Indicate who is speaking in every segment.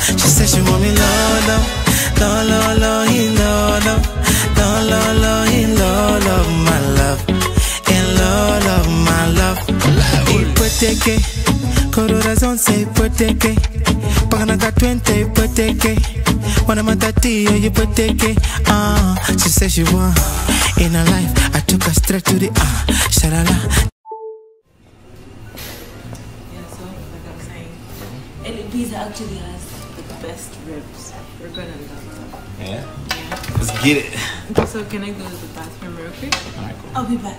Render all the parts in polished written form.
Speaker 1: She said she want me low, low, low, low, low, low, low, low, low, low, low, love, my love, in low, love, my love. Ipoteke, corazón se ipoteke, paganaga 20 ipoteke, wana matati yo ipoteke. She said she want in her life. I took her straight to the shalala.
Speaker 2: Pizza actually has the best ribs. We're gonna love it.
Speaker 3: Yeah? Let's get it.
Speaker 2: Okay, so can I go to the bathroom real quick?
Speaker 3: Alright, cool.
Speaker 2: I'll be back.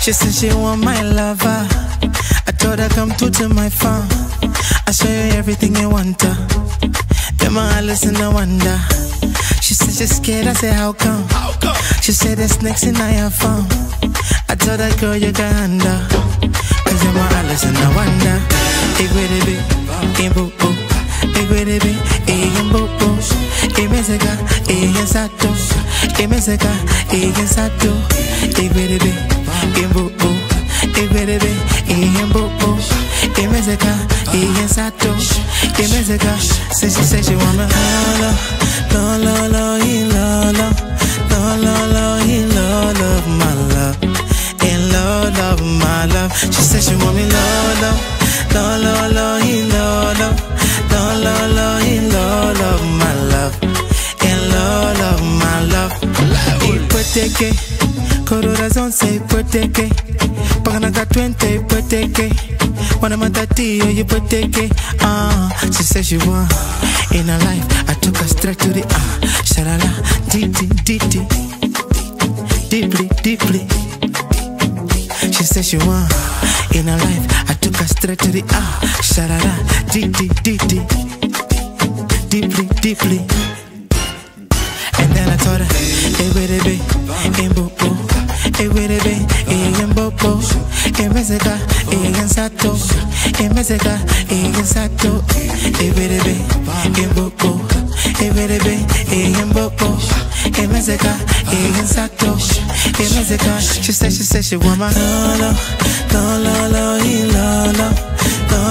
Speaker 1: She said she want my lover. I told her come to my farm. I show you everything you want to. Then I listen no wonder. She said she's scared. I said how come? She said there's snakes in your farm. I told her girl you can handle. Cause you're my listen no wonder. Igwede be, imbo bo. Igwede be, imbo bo. Imezeka, sato. Imezeka, sato. Igwede be. Imbubu, Igwedebe, Imbubu, Imezeka, Sato, Imezeka. She said she want me la la la la la la la la la love my love, in love my love. She said she want me la la la la la la la la la love my love, in love my love. Ipoteke. Corazón se ipoteke, paganaga 20 ipoteke, wana matati yo ipoteke. She said she want in her life. I took her straight to the shalala, deeply. She said she want in her life. I took her straight to the shalala, deeply. And then I told her, hey baby, imbubu. Igwedebe, imbobo. Imezeka, sato. Imezeka, sato. Igwedebe, imbobo. Igwedebe, imbobo. Imezeka, sato. Imezeka. She said she want my la la la la la la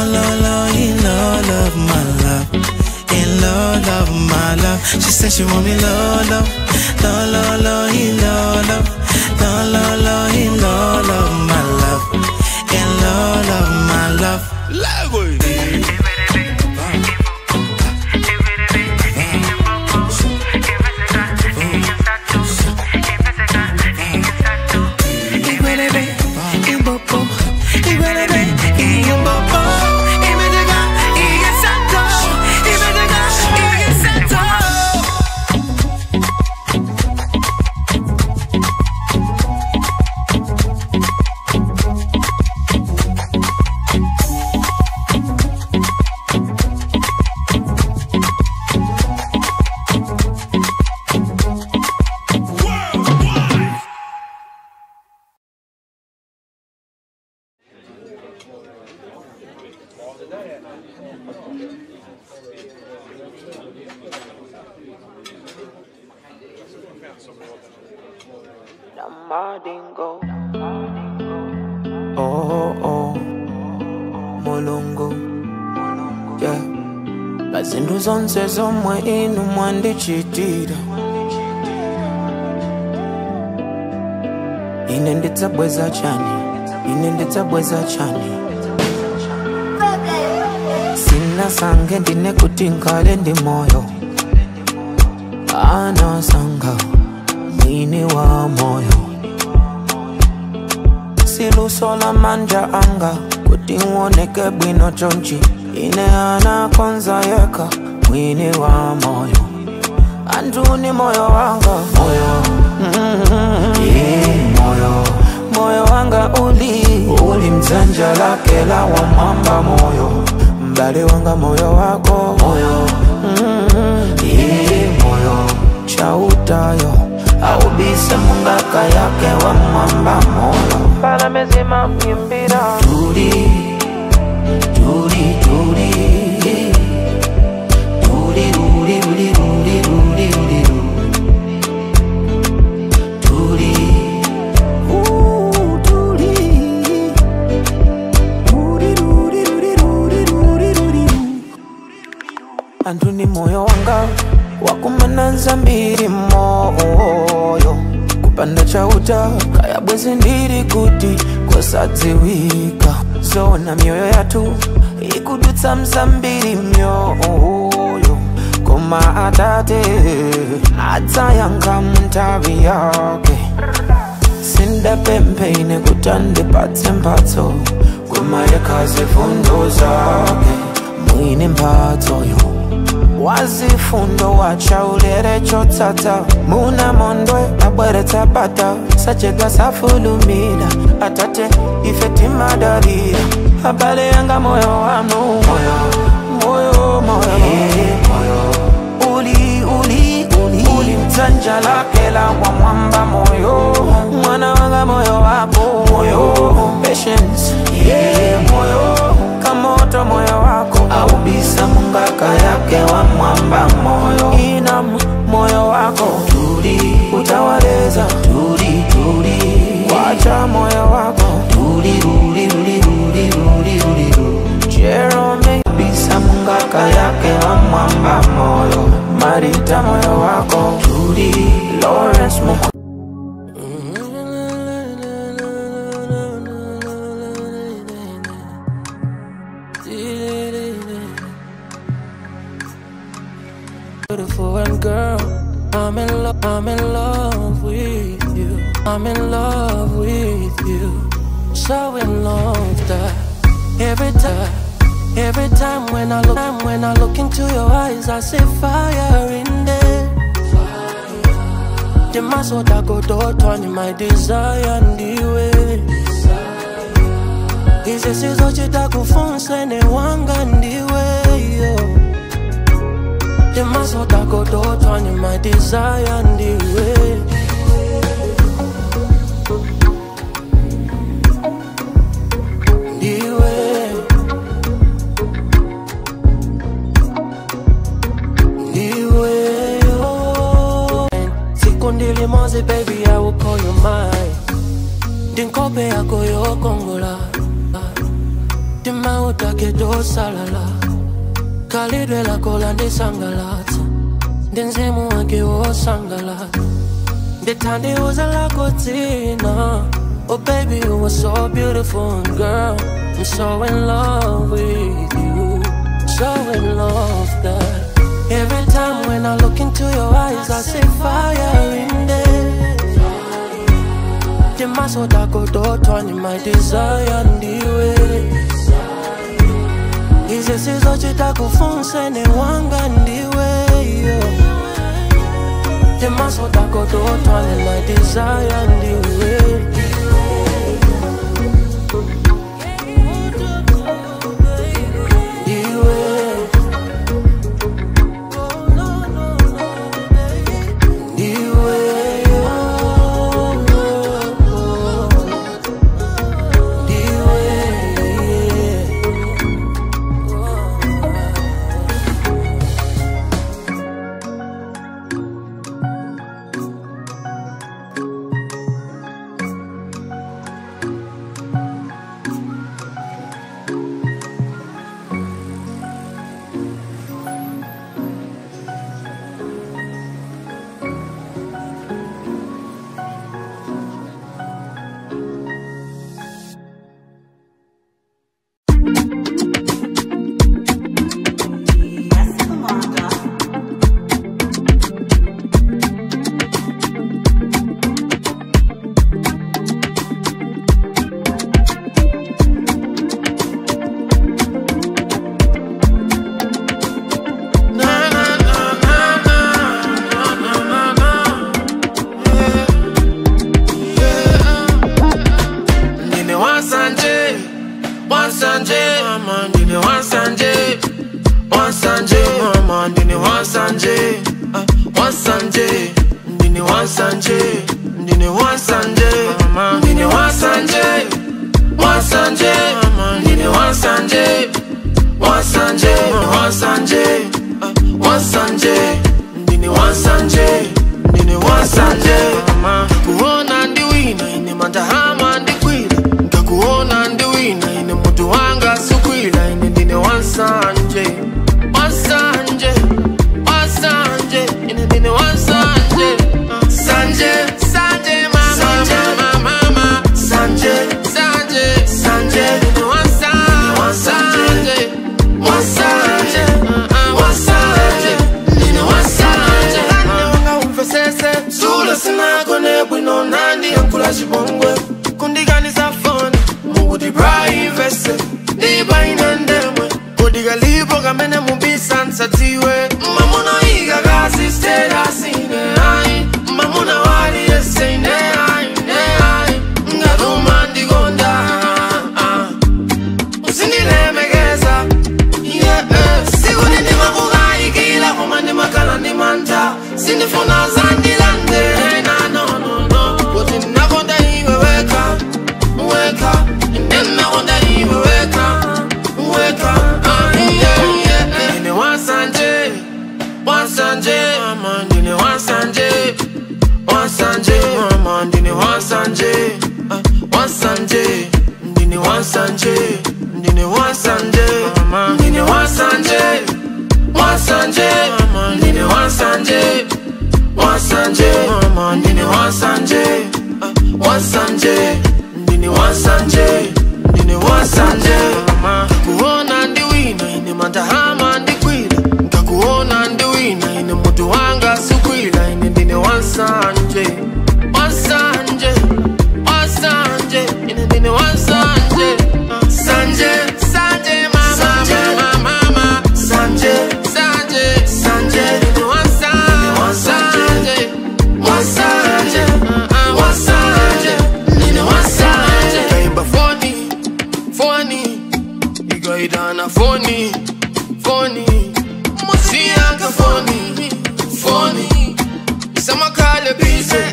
Speaker 1: la la la love my love, in love my love. She said she want me la la la la la la love my love, in love my love.
Speaker 4: Oh, Molongo, yeah. Bazindu zonse zomwe inu mwandichitira. Ine ndidzabweza chani. Sina sange ndine kuti nkale ndi moyo. Ana sanga mwini wa moyo. Silusola manja anga kuti uoneke bwino chonchi. Ine ana konza yeka mwini wa moyo Anduni moyo wanga moyo moyo moyo wanga uli mzanja lake la wa mamba moyo mbali wanga moyo wako moyo moyo chautayo au bisa mungaka yake wa mamba moyo pala mezima mkimbira tuli tuli tuli tuli tuli tuli tuli tuli Anduni moyo wanga wakumananza mbiri moyo kupanda chauta kaya bwezi ndiri kuti kosadziwika zona mioyo yatu ikudutsa mzambiri myoyo koma atate adzayanga muntavi yake sinda pempeine kutande patse mphatso koma yakaze fundo zake mwine mphatso yo wazifundo wacha ulere chotsatsa muna mondwe abwere tapata sachega safulumila atate ifeti madarira abale yanga moyo wanu moyo moyo moyo uli mtanja lake la wa mwamba moyo mwana wanga moyo wako moyo patience moyo kamoto moyo wako au bisa mungaka yake wa mwamba moyo inam moyo wako tuli utawaleza tuli tuli wacha moyo wako tuli tuli tuli tuli tuli tuli Jerome bisa mungaka yake wa mwamba moyo Marita moyo wako tuli Lawrence Moko
Speaker 5: beautiful and girl, I'm in love with you. I'm in love with you. So in love that every time when I look into your eyes, I see fire in there. The muscle that go to my desire and the way. Is this is what you da kufunse ne wanga ndi way. The muscle that go to my desire and the way. The way. The way, oh. Sikondili moze baby, I will call you mine. Dinkope yako yo kongola. Dima utake do salala. Kalidwe la kola ndi sangalata Denzemu wake wo sangalata Detande uza la kotina Oh baby you were so beautiful girl I'm so in love with you So in love that every time when I look into your eyes I see fire in there The muscle that go to my desire and the way Is this is what you da kufunse ne wanga ndiwe The muscle that go to my desire and the way Wansanje, Wansanje, Wansanje, Ndine Wansanje, Ndine Wansanje. Kuona ndi wina ine mandahama ndikwila, nkakuona ndi wina ine mutu wanga sukwila, ine ndine Wansanje, Wansanje, Wansanje, ine ndine Wansanje. Sanje, Sanje, mama, mama, mama, Sanje, Sanje, Sanje, ndine Wansanje, Wansanje, Wansanje, Wansanje, ndine Wansanje. Wanga umfesese, sula sinagone bwino nandi yankula chibongwe, kundiganiza foni, mukuti braivese, ndiba inendemwe, kudiga lipo kamene mubisa nsatiwe, mamuna iga kasi stera sine ai, mamuna wali yese ine ai, ngaduma ndigonda, usinilemegeza, siku nini makugai kila kuma ni makala ni manta, sinifuna zandilande, no, kuti nakonda iwe weka, weka, nakonda iwe weka, Ndine Wansanje, Wansanje, mama, ndine Wansanje, Wansanje, mama, ndine Wansanje, Wansanje, ndine Wansanje, ndine Wansanje, mama, ndine Wansanje, Wansanje, mama, ndine Wansanje, Wansanje, mama, ndine Wansanje, Wansanje, ndine Wansanje, ndine Wansanje, mama. Kuona ndi wina ine mandahama ndikwila, nkakuona ndi wina ine mutu wanga sukwila, ine ndine Wansanje, Wansanje, Wansanje, ine ndine Wansanje. Sanje, Sanje, mama, mama, mama, Sanje, Sanje, Sanje, ndine Wansanje, Wansanje, Wansanje, ndine Wansanje. Kaimba foni, foni, igaidana foni, foni, musianga foni, foni, isamakale bise,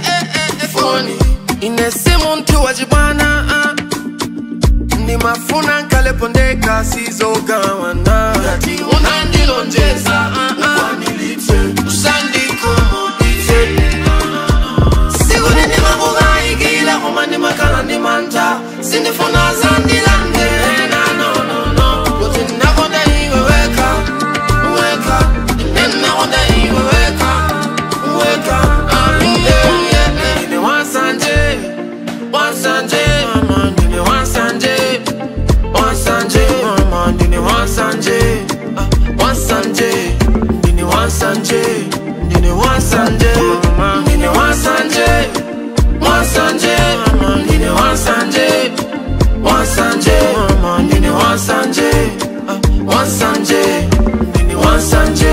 Speaker 5: foni. Inese muntu wajibana, ni mafuna nkale pondeka sizogawana, yati unandilonjeza, uwanilite, usandiko mudite. Siku nini mabugai kila kuma ni makala ni manta, sinifuna zandilande, no, kuti nakonda iwe weka, nakonda iwe weka, Ndine Wansanje, Wansanje, mama, ndine Wansanje, Wansanje, mama, ndine Wansanje, Wansanje, ndine Wansanje, ndine Wansanje, mama, ndine Wansanje, Wansanje, mama, ndine Wansanje, Wansanje, mama, ndine Wansanje, Wansanje, ndine Wansanje,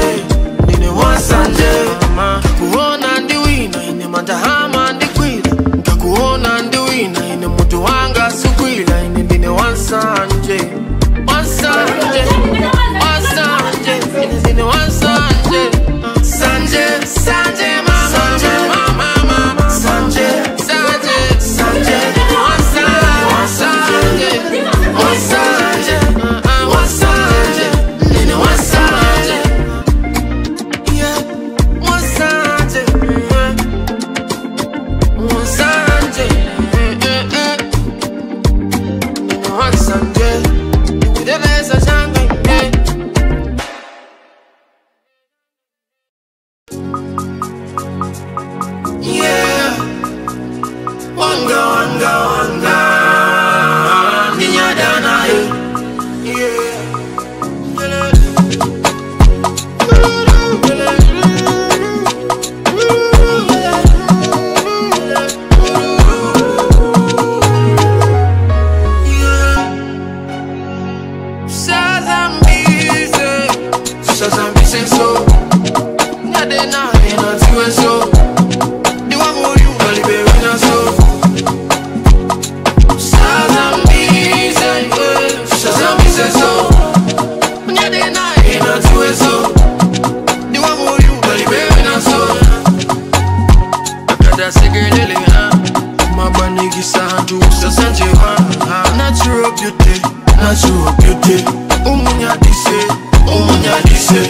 Speaker 5: ndine Wansanje, mama. Kuona ndi wina ine mandahama ndikwila, nkakuona ndi wina ine mutu wanga sukwila, ine ndine Wansanje, Wansanje, Wansanje, ine ndine Wansanje. Sanje, Sanje, mama, mama, Sanje, Sanje, Sanje, ndine Wansanje, Wansanje, Wansanje, Wansanje, ndine
Speaker 4: dise, umunya dise.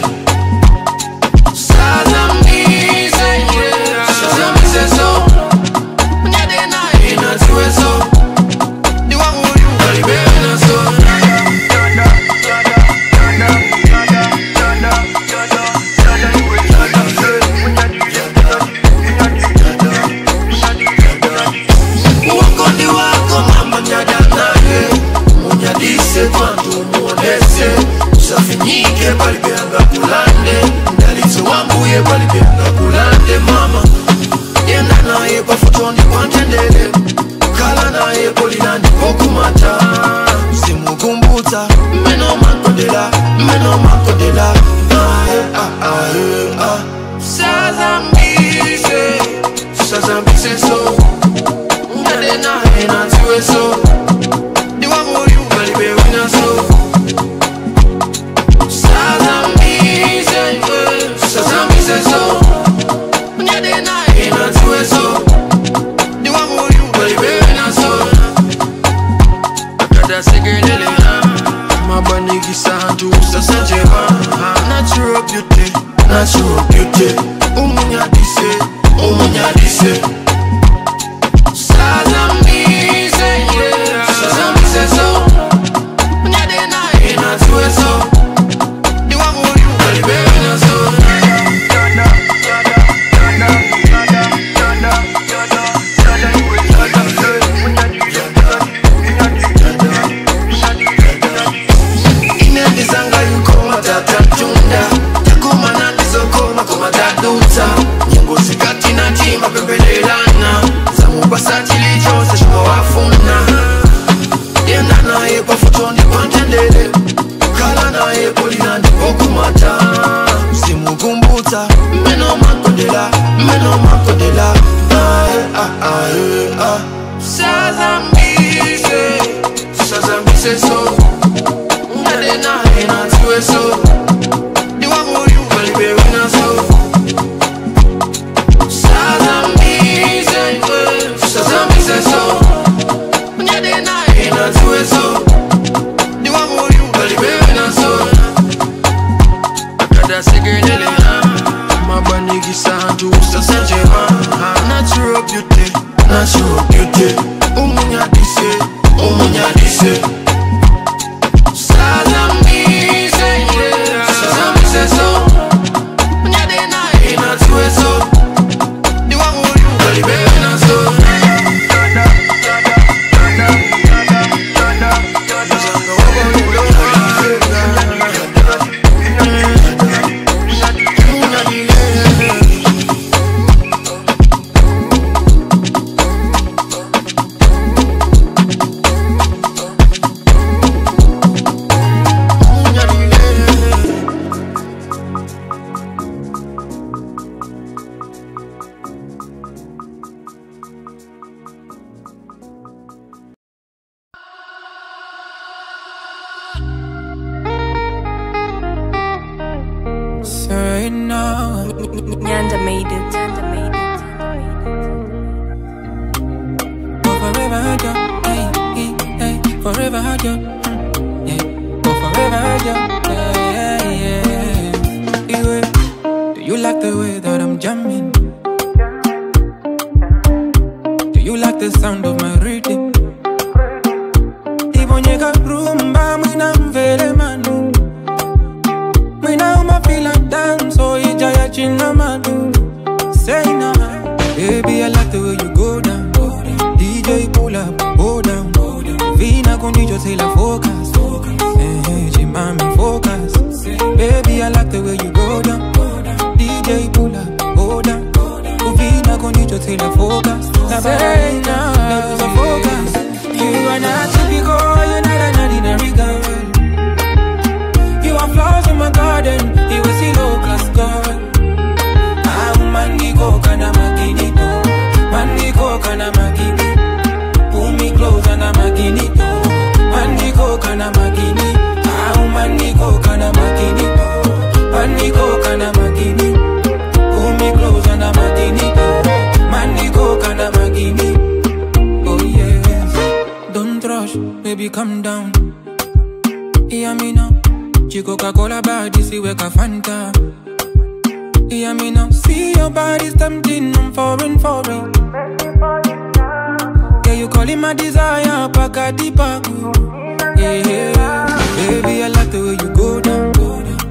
Speaker 4: Sazambize, yeah. Sazambize so. Unyade na ina tuwe so. Di wangu yu balibe na so. Wakondi wako mama nyada naye. Munyadise kwantu muonese. Usafinyike balibeanga kulande. Ndalize wambuye balibeanga kulande mama. Yenda naye pafutondi kwantendele. Kala naye polinandi pokumata. Simukumbuta meno makodela. Meno makodela. Sazambize. Sazambize so. Unyade naye na tuwe so. Di wangu yu balibe wina so. Sazambize, Sazambize so. Unyade naye na tuwe so. Di wangu yu balibe wina so. Akada segelele Mabanigi santu sasanjeva. Natural beauty, natural beauty. Umunya dise, umunya dise. Sazambize, yeah. Sazambize so. Unyade naye na tuwe so. Di wangu yu balibe wina so. Inendizanga yuko matata tunda. Takuma nandizo koma koma taduta. Nyengo sikati na tima pembelelana. Zamu basati lichose shuma wafuna. Yenda naye pafutondi kwantendele. Kala naye polinandi pokumata. Simukumbuta meno makodela. Meno makodela. Sazambize. Sazambize so. Unyade naye na tuwe so. Di wangu yu balibe wina so. Sazambize, Sazambize so. Unyade naye na tuwe so. Di wangu yu balibe wina so. Akada segelele Mabanigi santu sasanjeva. Natural beauty, natural beauty. Umunya dise, umunya dise. Sazambize, yeah. Sazambize so. Unyade naye na tuwe so. Di wangu yu balibe wina so.
Speaker 5: Say now.
Speaker 2: Nyanda made it.
Speaker 5: Go forever, girl. Hey, hey, hey. Forever, girl. Yeah. Go forever, girl. Yeah, yeah. Do you like the way that I'm jamming? Do you like the sound of my rhythm? Ibonyeka rumba mwina mvele manu. Mwina umafila dance so ijaya china manu. Say now, baby I like the way you go down. DJ pull up, go down. Vina kunijo say la focus. Hey, chimami focus. Baby I like the way you go down. DJ pull up, go down. Vina kunijo say la focus. Say now, lose a focus. You are not typical, you're not an ordinary girl. You are flowers in my garden, you will see low class girl. Mandigo kana maginito, mandigo kana magini. Pull me closer na maginito, mandigo kana magini. Mandigo kana maginito, mandigo kana magini. Pull me closer na maginito, mandigo kana magini. Oh yes, don't rush Coca-Cola body, see weka Fanta. Yeah, me now see your body's tempting, I'm foreign. Yeah, you calling my desire, Pakati Paku. Yeah, baby, I like the way you go down.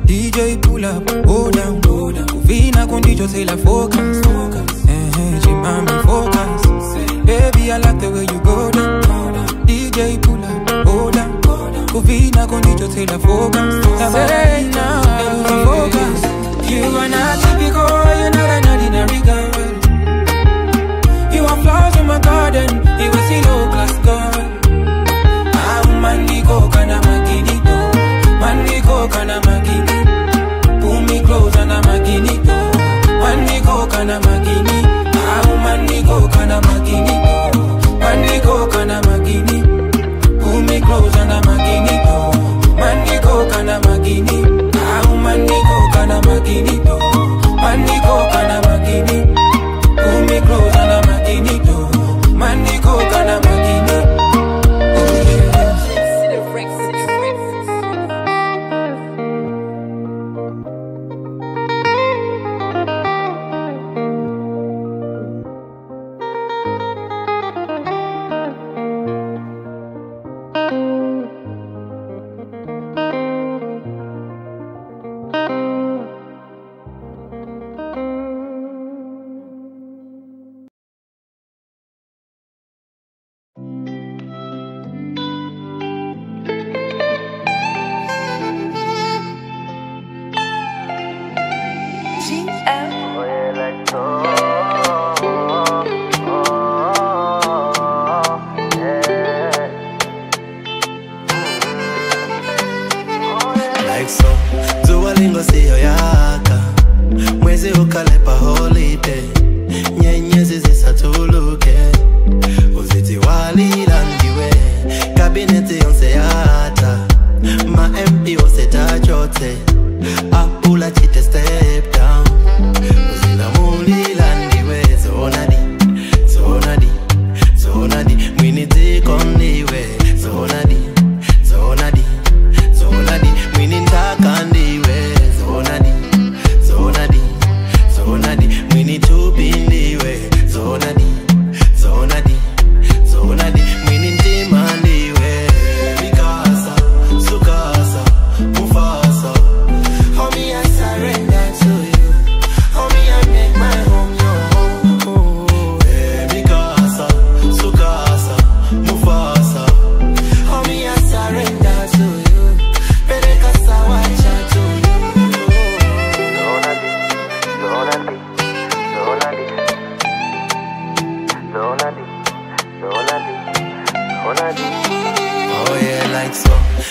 Speaker 5: DJ pull up, go down. Vina condicio say la focus. She mami focus. Baby, I like the way you go down. DJ pull up, go down. Vina condicio say la focus. Say now, focus. You are not typical, you're not an ordinary girl. You are flowers in my garden, you will see low class girl. I'm Mandiko kana makinito, Mandiko kana makini. Pull me close and I'm makinito, Mandiko kana makini. I'm Mandiko kana makinito, Mandiko kana makini. Pull me close and I'm makinito, Mandiko kana makini. I'm Mandiko kana makinito, Mandiko kana makini. Pull me close and I'm makinito, Mandiko kana makini.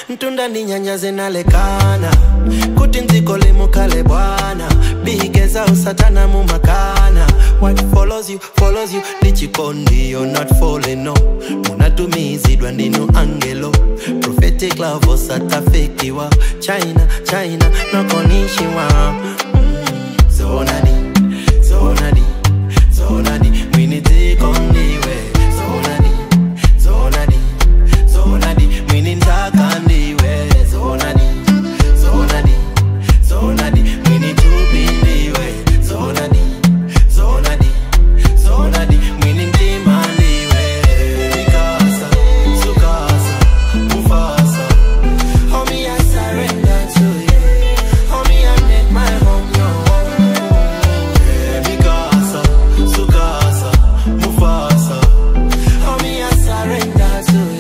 Speaker 1: Ntunda ni nyanya zinalekana Kutinziko limukale bwana Bigeza usatana mumakana What follows you, Lichikondi, you're not falling, no Munatumizidwa ndinu angelo Prophetic love osatafekiwa China, nokonishiwa Zonadi Minitikondiwe Zonadi Minitakandiwe Zonadi Minitubindiwe Zonadi Minitimandiwe Mikasa, Sukasa, Mufasa Homie, I surrender to you Homie, I make my home your home Mikasa, Sukasa, Mufasa Homie, I surrender to you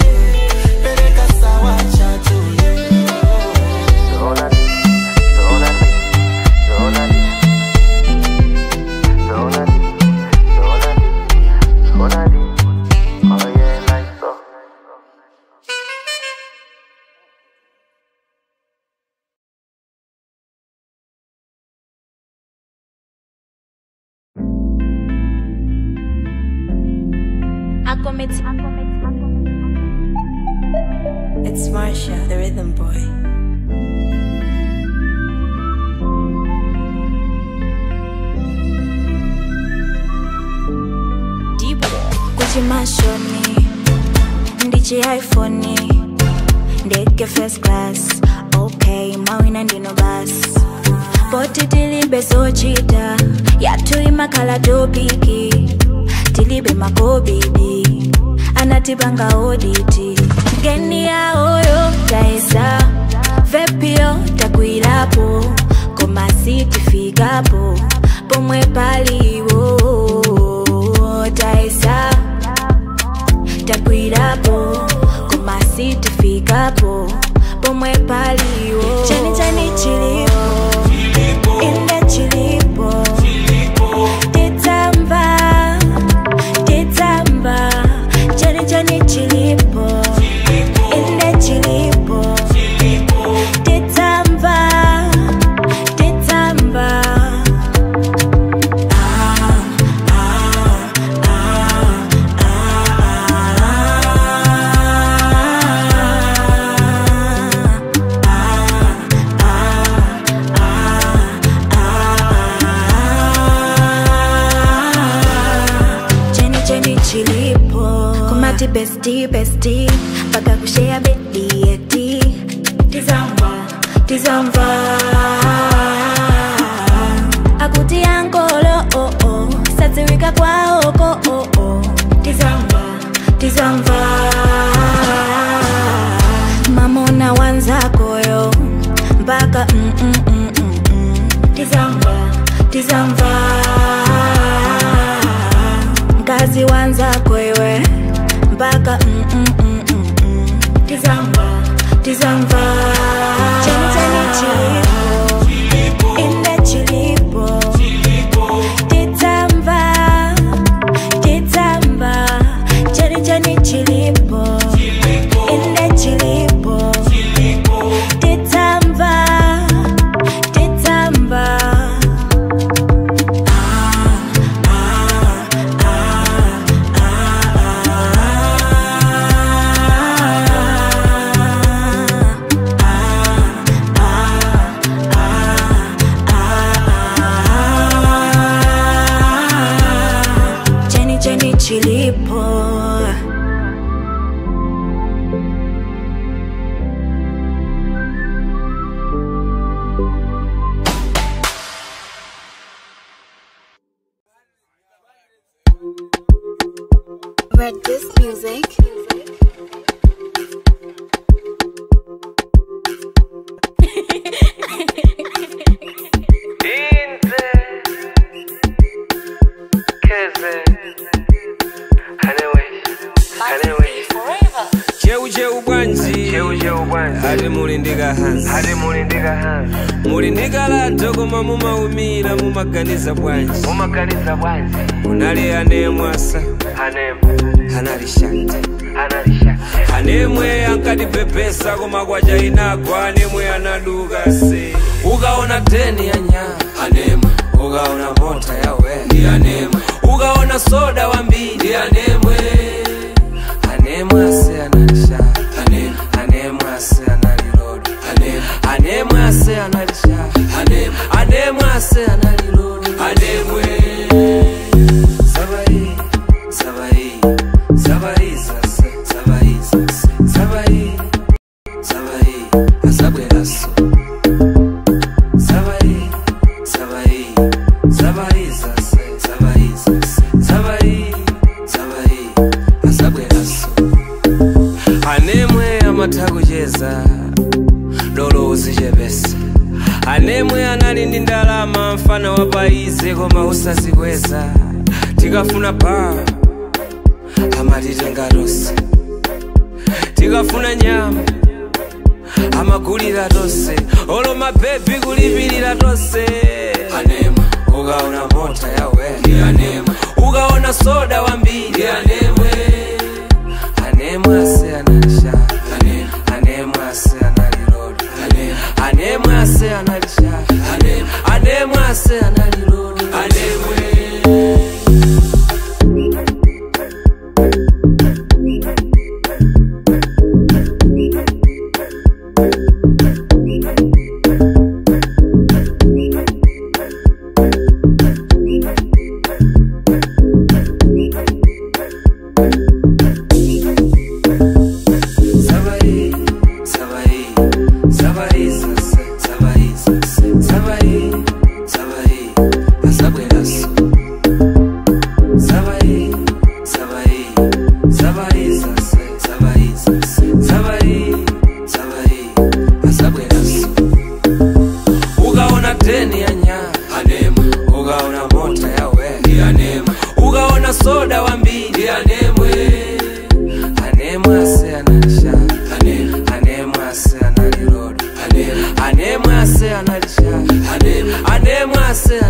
Speaker 2: It's Marsha, the rhythm boy.
Speaker 6: Kuchimashoni, ndichi iPhone, ndege first class, okay, mawina ndino basi. Poti tilibe sochita, yatu imakala topiki. Tilibe makobidi, anatibanga oditi. Geni ya oyo taesa, vepio takuilapo. Koma siti figapo, pomwe paliwo. Taesa, takuilapo. Koma siti figapo, pomwe paliwo. Chani chani chilipo, inde chilipo. Titamba, titamba. Chani chani chilipo, inde chilipo. Titamba, titamba. Kumati bestie, bestie, paka kushare bedi eti. Tizamba, tizamba. Akuti ankolo, oh oh, satirika kwa oko, oh oh. Tizamba, tizamba. Mamona wanza koyo, mpaka Tizamba, tizamba. Kazi wanza kwewe mpaka Tizamba, tizamba. Chani chani chilipo, inde chilipo. Titamba, titamba. Chani chani chilipo, inde chilipo. Titamba, titamba. Chilipo.
Speaker 7: Read this music.
Speaker 8: Mulindika la toko mamuma umira mumaganiza bwanji. Unali anemwasa Hanalishante Anemwe ankadi pepesa kuma kwa jainakwa. Anemwe anaduga se. Ugaona teni ya nya Anemwe. Ugaona mota ya we Anemwe. Ugaona soda wa mbili Anemwe. Anemwe ase analisha Anemwe ase analilodo Anemwe ase analisha Anemwe ase analilodo Anemwe. Sabai, sabai, sabai sase, sabai sase, sabai, sabai, asabwe raso. Sabai, sabai, sabai sase, sabai sase, sabai, sabai, asabwe raso. Anemwe amatagujeza dolo usijebese. Anemwe analindi ndalama mfana wapaize koma usazikweza. Tikafuna pa amatitenga tose. Tikafuna nyama amagulira tose. Olo mabebi kulipilira tose. Anemwe ugaona mota yawe Anemwe. Ugaona soda wa mbili Anemwe. Anemwe ase analisha Anemwe ase analilodo Anemwe ase analisha Anemwe ase analilodo Anemwe. teni ya nya anemwe ugaona mota yawe anemwe ugaona soda wa mbili anemwe anemwe ase analisha anemwe ase analirodo anemwe ase analisha anemwe ase